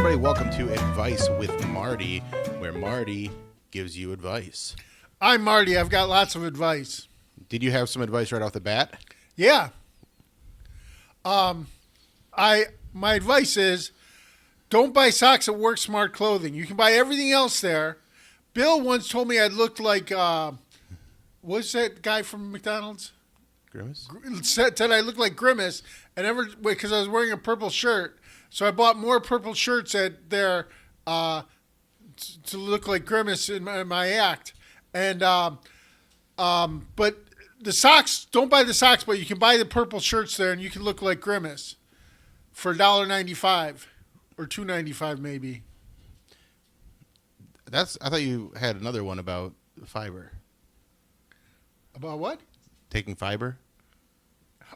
everybody. Welcome to Advice with Marty, where Marty gives you advice. I'm Marty. I've got lots of advice. Did you have some advice right off the bat? Yeah. My advice is don't buy socks at Work Smart Clothing. You can buy everything else there. Bill once told me I looked like what's that guy from McDonald's? Grimace? Said I looked like Grimace, and because I was wearing a purple shirt, so I bought more purple shirts at there to look like Grimace in my act. And but the socks, don't buy the socks, but you can buy the purple shirts there, and you can look like Grimace for $1.95 or $2.95 maybe. I thought you had another one about fiber. About what? Taking fiber?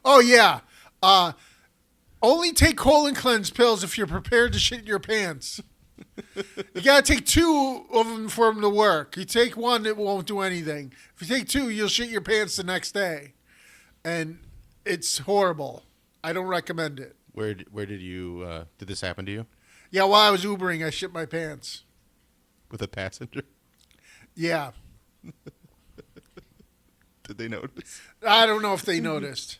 Oh, yeah. Only take colon cleanse pills if you're prepared to shit your pants. You got to take 2 of them for them to work. You take one, it won't do anything. If you take 2, you'll shit your pants the next day. And it's horrible. I don't recommend it. Where did you, did this happen to you? Yeah, while I was Ubering, I shit my pants. With a passenger? Yeah. Did they notice? I don't know if they noticed.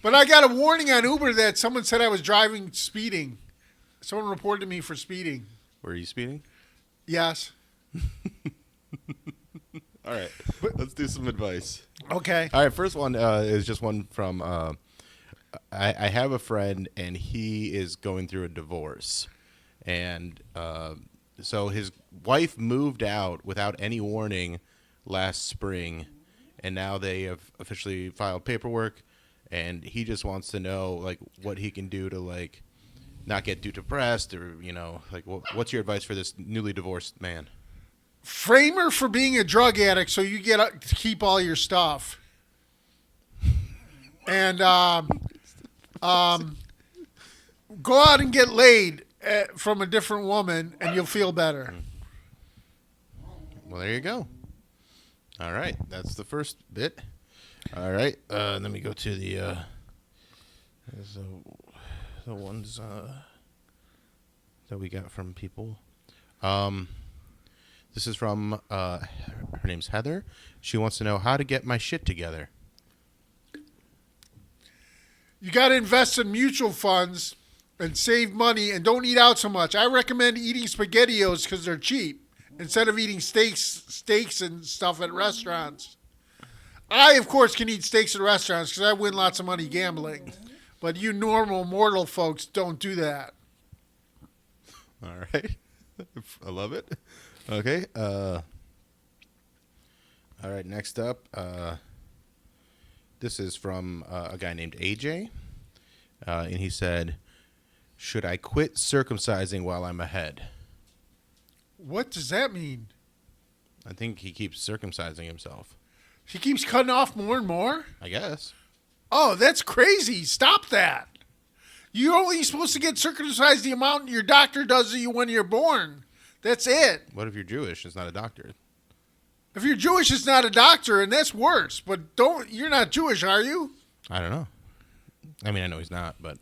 But I got a warning on Uber that someone said I was driving speeding. Someone reported me for speeding. Were you speeding? Yes. All right. Let's do some advice. Okay. All right. First one is just one from I have a friend, and he is going through a divorce. And so his wife moved out without any warning last spring, and now they have officially filed paperwork, and he just wants to know, like, what he can do to, like, not get too depressed, or, you know, like, what's your advice for this newly divorced man? Frame her for being a drug addict so you get to keep all your stuff. And go out and get laid from a different woman, and you'll feel better. Well, there you go. All right. That's the first bit. All right. Let me go to the ones that we got from people. This is from, her name's Heather. She wants to know how to get my shit together. You got to invest in mutual funds and save money, and don't eat out so much. I recommend eating SpaghettiOs because they're cheap instead of eating steaks and stuff at restaurants. I, of course, can eat steaks at restaurants because I win lots of money gambling. But you normal mortal folks don't do that. All right. I love it. Okay. All right. Next up, this is from a guy named AJ. And he said, should I quit circumcising while I'm ahead? What does that mean? I think he keeps circumcising himself. He keeps cutting off more and more? I guess. Oh, that's crazy. Stop that. You're only supposed to get circumcised the amount your doctor does to you when you're born. That's it. What if you're Jewish? It's not a doctor. If you're Jewish, it's not a doctor, and that's worse. But you're not Jewish, are you? I don't know. I mean, I know he's not, but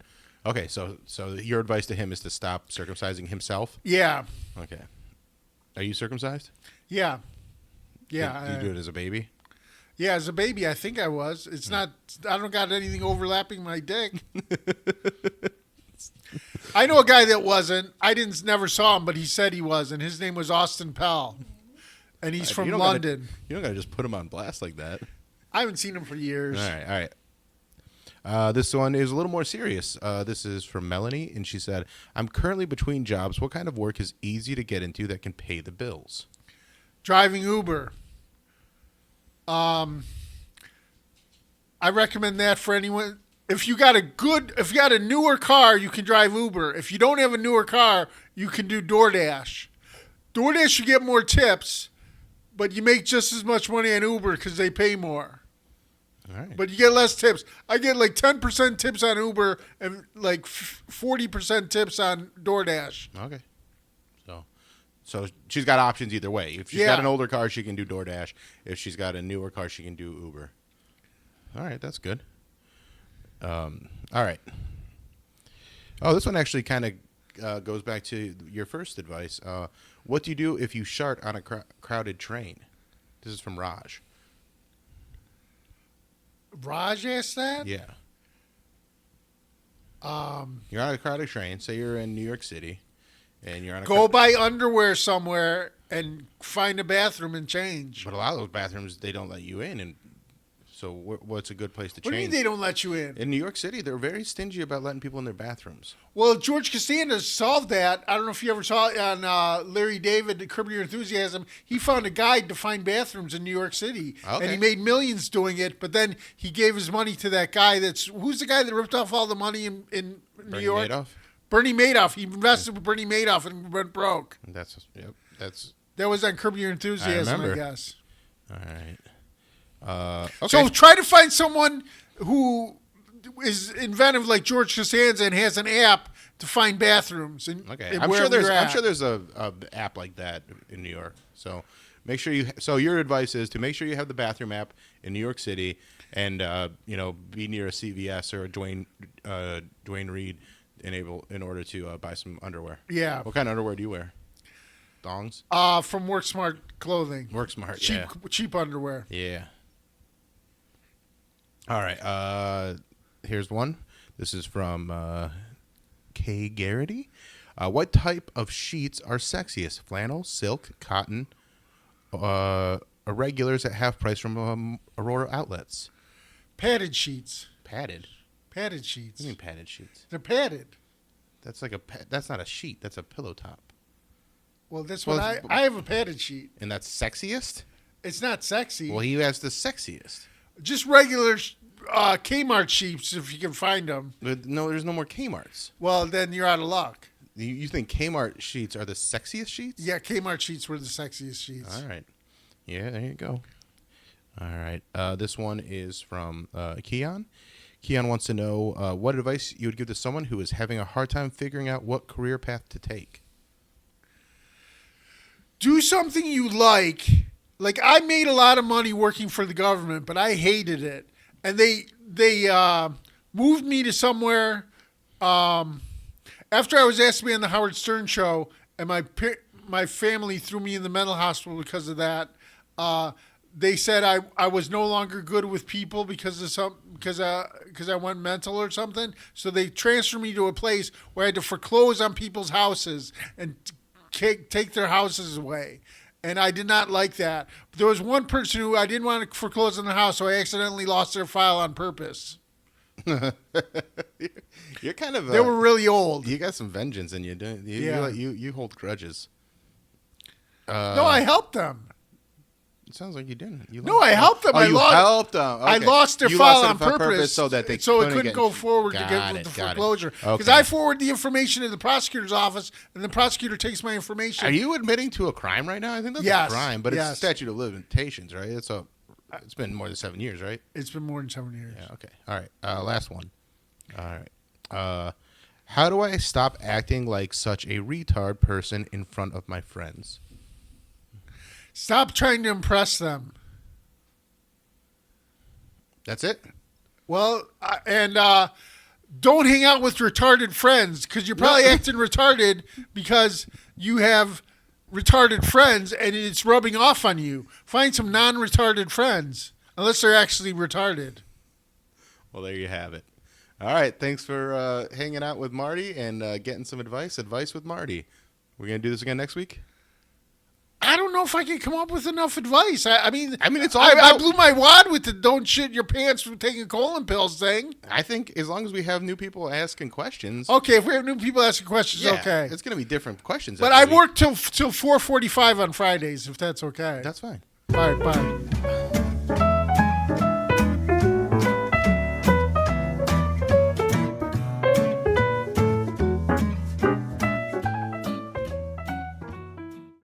okay. So your advice to him is to stop circumcising himself? Yeah. Okay. Are you circumcised? Yeah. Yeah. Did you do it as a baby? Yeah, as a baby, I think I was. It's not. I don't got anything overlapping my dick. I know a guy that wasn't. I never saw him, but he said he was, and his name was Austin Pell, and he's from London. You don't gotta just put him on blast like that. I haven't seen him for years. All right. This one is a little more serious. This is from Melanie, and she said, I'm currently between jobs. What kind of work is easy to get into that can pay the bills? Driving Uber. I recommend that for anyone. If you got a newer car, you can drive Uber. If you don't have a newer car, you can do DoorDash. DoorDash, you get more tips, but you make just as much money on Uber because they pay more. All right. But you get less tips. I get like 10% tips on Uber and like 40% tips on DoorDash. Okay. So she's got options either way. If she's got an older car, she can do DoorDash. If she's got a newer car, she can do Uber. All right, that's good. All right. Oh, this one actually kind of goes back to your first advice. What do you do if you shart on a crowded train? This is from Raj. Raj asked that? Yeah. You're on a crowded train. Say you're in New York City, and you're on a Go buy underwear somewhere and find a bathroom and change. But a lot of those bathrooms, they don't let you in, and so what's a good place to What do you change? mean they don't let you in? In New York City, they're very stingy about letting people in their bathrooms. Well, George Costanza solved that. I don't know if you ever saw it on Larry David, Curb Your Enthusiasm. He found a guide to find bathrooms in New York City. Okay. And he made millions doing it, but then he gave his money to that guy who's the guy that ripped off all the money in New Bernie York? Madoff? Bernie Madoff. He invested with Bernie Madoff and went broke. That was on Curb Your Enthusiasm, I remember. guess. All right. Okay. So try to find someone who is inventive like George Costanza and has an app to find bathrooms. Okay, I'm sure there's a app like that in New York. So make sure you. So your advice is to make sure you have the bathroom app in New York City, and be near a CVS or a Dwayne Reed in order to buy some underwear. Yeah. What kind of underwear do you wear? Thongs? From Work Smart Clothing. Work Smart. Cheap underwear. Yeah. All right. Here's one. This is from Kay Garrity. What type of sheets are sexiest? Flannel, silk, cotton, irregulars at half price from Aurora outlets. Padded sheets. Padded? Padded sheets. What do you mean padded sheets? They're padded. That's like that's not a sheet. That's a pillow top. Well, that's what I have a padded sheet. And that's sexiest? It's not sexy. Well, he has the sexiest. Just regular Kmart sheets if you can find them. But no, there's no more Kmarts. Well, then you're out of luck. You think Kmart sheets are the sexiest sheets? Yeah, Kmart sheets were the sexiest sheets. All right. Yeah, there you go. All right. This one is from Keon. Keon wants to know what advice you would give to someone who is having a hard time figuring out what career path to take. Do something you like. Like, I made a lot of money working for the government, but I hated it. And they moved me to somewhere after I was asked to be on the Howard Stern show, and my family threw me in the mental hospital because of that. They said I was no longer good with people because I went mental or something. So they transferred me to a place where I had to foreclose on people's houses and take their houses away. And I did not like that. But there was one person who I didn't want to foreclose on the house, so I accidentally lost their file on purpose. You're kind of. They were really old. You got some vengeance in you, don't you? Yeah. You hold grudges. No, I helped them. It sounds like you didn't. I helped them. Oh, you helped them. Okay. I lost their You file lost on purpose so that it couldn't go forward to get with the foreclosure. Because I forward the information to the prosecutor's office, and the prosecutor takes my information. Are you admitting to a crime right now? I think that's a crime, but it's statute of limitations, right? It's been more than 7 years, right? It's been more than 7 years. Yeah. Okay. All right. Last one. All right. How do I stop acting like such a retard person in front of my friends? Stop trying to impress them. That's it? Well, don't hang out with retarded friends because you're probably acting retarded because you have retarded friends and it's rubbing off on you. Find some non-retarded friends, unless they're actually retarded. Well, there you have it. All right. Thanks for hanging out with Marty and getting some advice. Advice with Marty. We're going to do this again next week? I don't know if I can come up with enough advice. I mean, it's all about... I blew my wad with the don't shit your pants from taking colon pills thing. I think as long as we have new people asking questions. Okay, if we have new people asking questions, okay. It's going to be different questions. But I work till 4:45 on Fridays, if that's okay. That's fine. All right, bye.